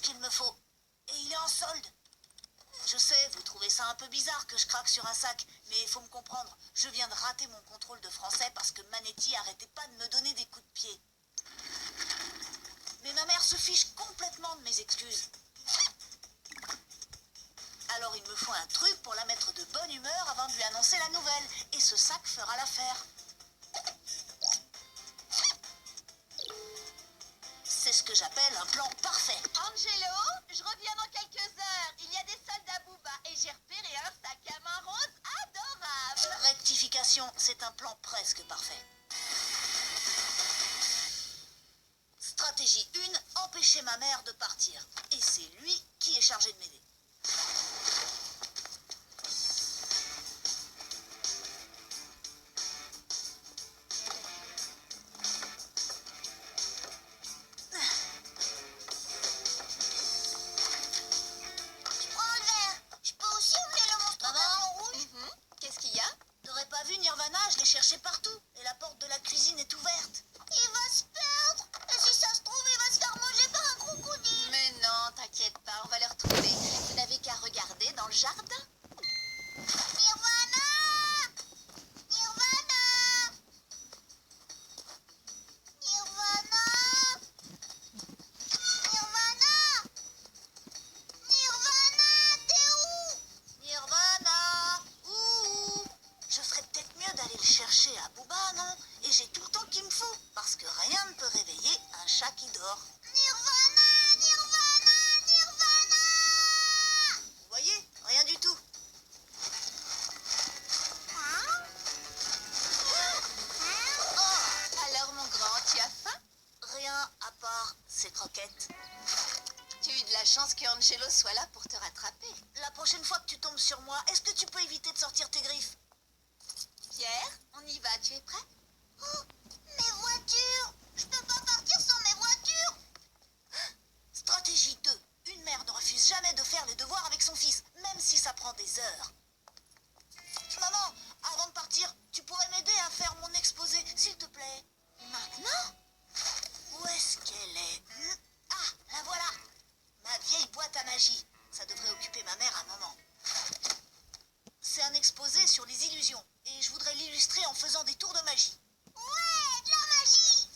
qu'il me faut. Et il est en solde. Je sais, vous trouvez ça un peu bizarre que je craque sur un sac, mais il faut me comprendre. Je viens de rater mon contrôle de français parce que Manetti arrêtait pas de me donner des coups de pied. Mais ma mère se fiche complètement de mes excuses. Alors il me faut un truc pour la mettre de bonne humeur avant de lui annoncer la nouvelle. Et ce sac fera l'affaire. C'est ce que j'appelle un plan parfait. Angelo, je reviens dans quelques heures. Il y a des soldes à Booba et j'ai repéré un sac à main rose adorable. Rectification, c'est un plan presque parfait. Stratégie 1, empêcher ma mère de partir. Et c'est lui qui est chargé de m'aider. Nirvana, je l'ai cherché partout. Et la porte de la cuisine est ouverte. Il va se perdre. Et si ça se trouve, il va se faire manger par un crocodile. Mais non, t'inquiète pas, on va le retrouver. Vous n'avez qu'à regarder dans le jardin. Nirvana! Nirvana! Nirvana! Nirvana! Nirvana, t'es où? Nirvana! Ouh! Je ferais peut-être mieux d'aller le chercher à Booba, non? Et j'ai tout le temps qu'il me faut, parce que rien ne peut réveiller un chat qui dort. Nirvana! Nirvana! Nirvana! Vous voyez? Rien du tout. Alors, mon grand, tu as faim? Rien à part ces croquettes. Tu as eu de la chance que Angelo soit là pour te rattraper. La prochaine fois que tu tombes sur moi, est-ce que tu peux éviter de sortir tes griffes? Pierre, on y va, tu es prêt? Oh, mes voitures! Je peux pas partir sans mes voitures! Stratégie 2. Une mère ne refuse jamais de faire les devoirs avec son fils, même si ça prend des heures. Maman, avant de partir, tu pourrais m'aider à faire mon exposé, s'il te plaît? Maintenant? Où est-ce qu'elle est? Ah, la voilà! Ma vieille boîte à magie. Ça devrait occuper ma mère un moment. C'est un exposé sur les illusions. Et je voudrais l'illustrer en faisant des tours de magie. Ouais, de la magie!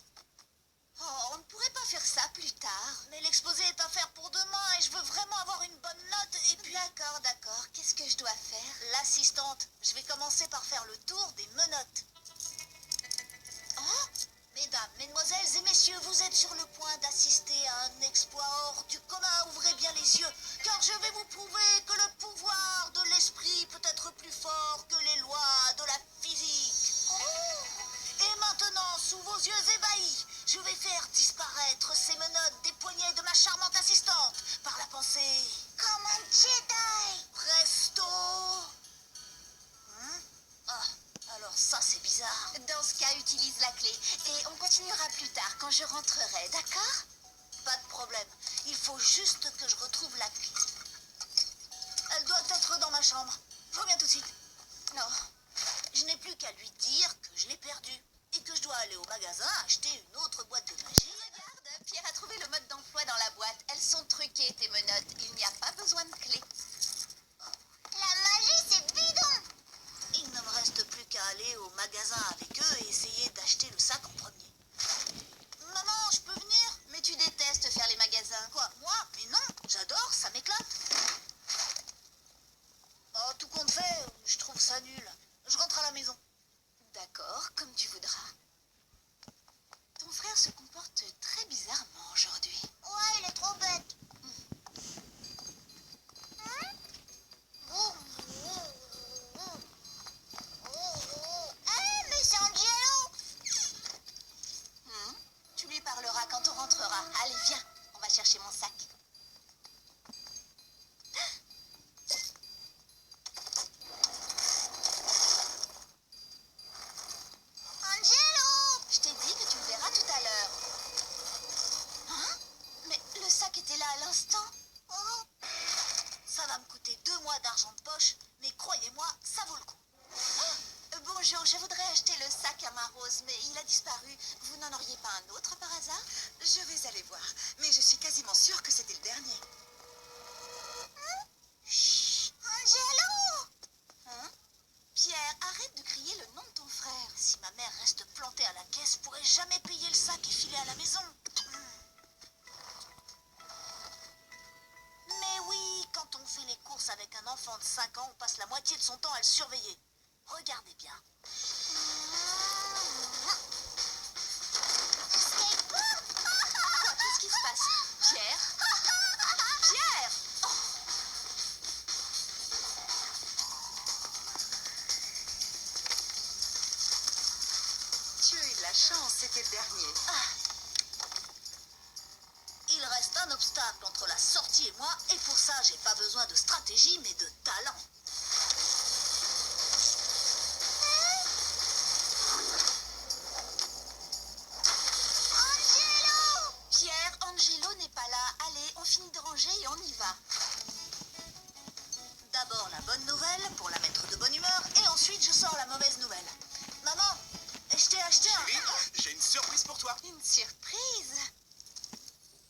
Oh, on ne pourrait pas faire ça plus tard. Mais l'exposé est à faire pour demain et je veux vraiment avoir une bonne note. Et puis... D'accord, d'accord. Qu'est-ce que je dois faire? L'assistante. Je vais commencer par faire le tour des menottes. Oh! Mesdames, mesdemoiselles et messieurs, vous êtes sur le point d'assister à un exploit hors du commun. Ouvrez bien les yeux, car je vais vous prouver que le pouvoir de l'esprit peut être plus fort que les lois de la physique. Et maintenant, sous vos yeux ébahis, je vais faire disparaître ces menottes des poignets de ma charmante assistante par la pensée. Comme un Jedi. Presto. Ah, alors ça c'est bizarre. Dans ce cas, utilise la clé. Et on continuera plus tard, quand je rentrerai, d'accord? Pas de problème. Il faut juste que je retrouve la clé. Elle doit être dans ma chambre. Je reviens tout de suite. Non. Je n'ai plus qu'à lui dire que je l'ai perdue et que je dois aller au magasin acheter une autre boîte de magie. Regarde, Pierre a trouvé le mode d'emploi dans la boîte. Elles sont truquées, tes menottes. Il n'y a pas besoin de clé. La magie, c'est bidon! Il ne me reste plus qu'à aller au magasin avec eux et essayer d'acheter le sac en premier. Maman, je peux venir? Mais tu détestes faire les magasins. Quoi, moi? Mais non, j'adore, ça m'éclate. Oh, tout compte fait, je trouve ça nul. Je rentre à la maison. D'accord, comme tu voudras. Ton frère se comporte très bizarrement aujourd'hui. Ouais, il est trop bête. Mais c'est Angelo! Tu lui parleras quand on rentrera. Allez, viens, on va chercher mon sac. Angelo! Je t'ai dit que tu le verras tout à l'heure. Hein? Mais le sac était là à l'instant. Oh. Ça va me coûter 2 mois d'argent de poche, mais croyez-moi, ça vaut le coup. Bonjour, je voudrais acheter le sac à main rose, mais il a disparu. Vous n'en auriez pas un autre par hasard? Je vais aller voir, mais je suis quasiment sûre que c'était le dernier. Chut, Angelo! Hein? Pierre, arrête de crier le nom de ton frère. Si ma mère reste plantée à la caisse, je pourrai jamais payer le sac et filer à la maison. Mais oui, quand on fait les courses avec un enfant de 5 ans, on passe la moitié de son temps à le surveiller. Regardez bien. Quoi, qu'est-ce qui se passe? Pierre? Pierre! Tu as eu de la chance, c'était le dernier. Il reste un obstacle entre la sortie et moi, et pour ça, j'ai pas besoin de stratégie, mais de talent. Angelo! Pierre, Angelo n'est pas là. Allez, on finit de ranger et on y va. D'abord la bonne nouvelle, pour la mettre de bonne humeur, et ensuite je sors la mauvaise nouvelle. Maman, je t'ai acheté un... Chérie, j'ai une surprise pour toi. Une surprise.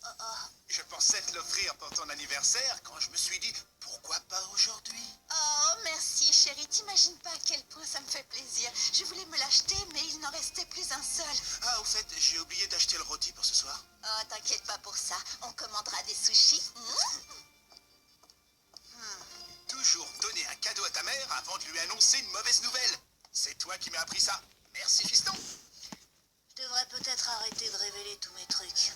Oh, oh. Je pensais te l'offrir pour ton anniversaire quand je me suis dit, pourquoi pas aujourd'hui? Oh, merci, chérie. T'imagines pas à quel point ça me fait plaisir. Je voulais me l'acheter, mais il n'en restait plus un seul. Ah, au fait, j'ai oublié d'acheter le rôti pour ce soir. Oh, t'inquiète pas pour ça. On commandera des sushis. Toujours donner un cadeau à ta mère avant de lui annoncer une mauvaise nouvelle. C'est toi qui m'as appris ça. Merci, fiston. Je devrais peut-être arrêter de révéler tous mes trucs.